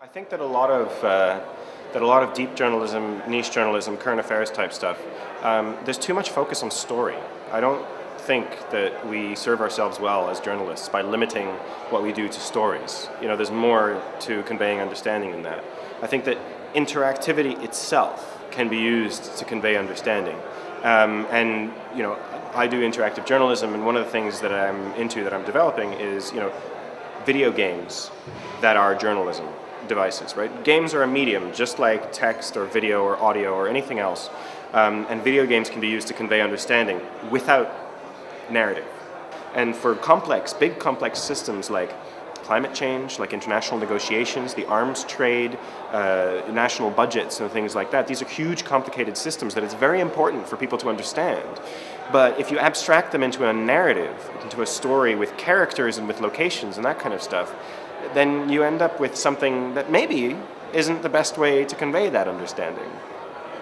I think that a lot of deep journalism, niche journalism, current affairs type stuff, there's too much focus on story. I don't think that we serve ourselves well as journalists by limiting what we do to stories. You know, there's more to conveying understanding than that. I think that interactivity itself can be used to convey understanding. And you know, I do interactive journalism, and one of the things that I'm into, that I'm developing, is video games that are journalism devices, right? Games are a medium, just like text or video or audio or anything else. And video games can be used to convey understanding without narrative. And for big complex systems like climate change, like international negotiations, the arms trade, national budgets and things like that, these are huge complicated systems that it's very important for people to understand. But if you abstract them into a narrative, into a story with characters and with locations and that kind of stuff, then you end up with something that maybe isn't the best way to convey that understanding.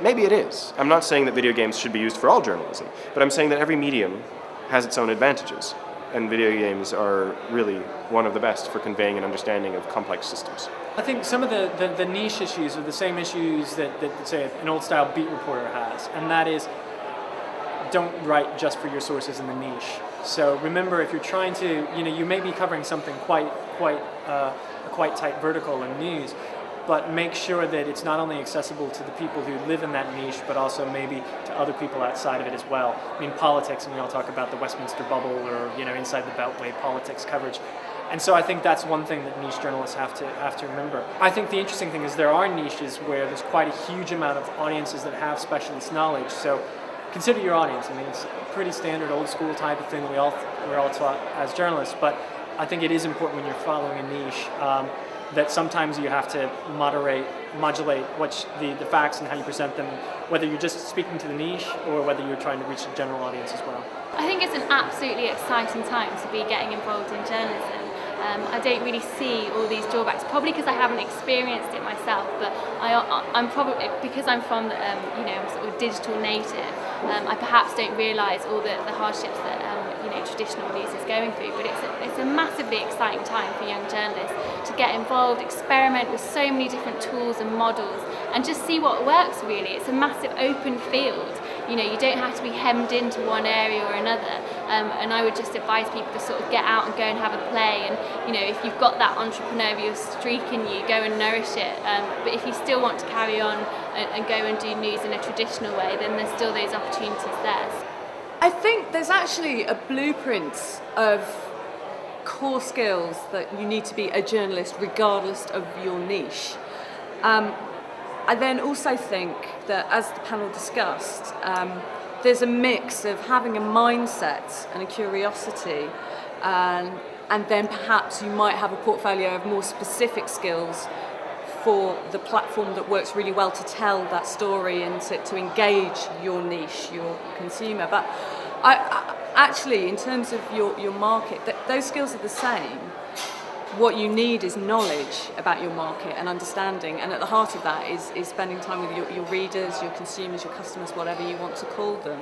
Maybe it is. I'm not saying that video games should be used for all journalism, but I'm saying that every medium has its own advantages, and video games are really one of the best for conveying an understanding of complex systems. I think some of the niche issues are the same issues that say an old style beat reporter has, and that is, don't write just for your sources in the niche. So remember, if you're trying to, you may be covering something quite tight vertical in news, but make sure that it's not only accessible to the people who live in that niche, but also maybe to other people outside of it as well. I mean, politics, and we all talk about the Westminster bubble or inside the Beltway politics coverage. And so I think that's one thing that niche journalists have to remember. I think the interesting thing is there are niches where there's quite a huge amount of audiences that have specialist knowledge. So consider your audience. I mean, it's a pretty standard old school type of thing we're all taught as journalists, but I think it is important when you're following a niche that sometimes you have to modulate the facts and how you present them, whether you're just speaking to the niche or whether you're trying to reach the general audience as well. I think it's an absolutely exciting time to be getting involved in journalism. I don't really see all these drawbacks, probably because I haven't experienced it myself, but I'm probably, because I'm from sort of digital native, I perhaps don't realise all the hardships that traditional news is going through, but it's a massively exciting time for young journalists to get involved, experiment with so many different tools and models, and just see what works really. It's a massive open field. You don't have to be hemmed into one area or another, and I would just advise people to sort of get out and go and have a play, and if you've got that entrepreneurial streak in you, go and nourish it, but if you still want to carry on and go and do news in a traditional way, then there's still those opportunities there. I think there's actually a blueprint of core skills that you need to be a journalist regardless of your niche. I then also think that, as the panel discussed, there's a mix of having a mindset and a curiosity, and then perhaps you might have a portfolio of more specific skills for the platform that works really well to tell that story and to engage your niche, your consumer. But I actually, in terms of your market, those skills are the same. What you need is knowledge about your market and understanding, and at the heart of that is spending time with your readers, your consumers, your customers, whatever you want to call them.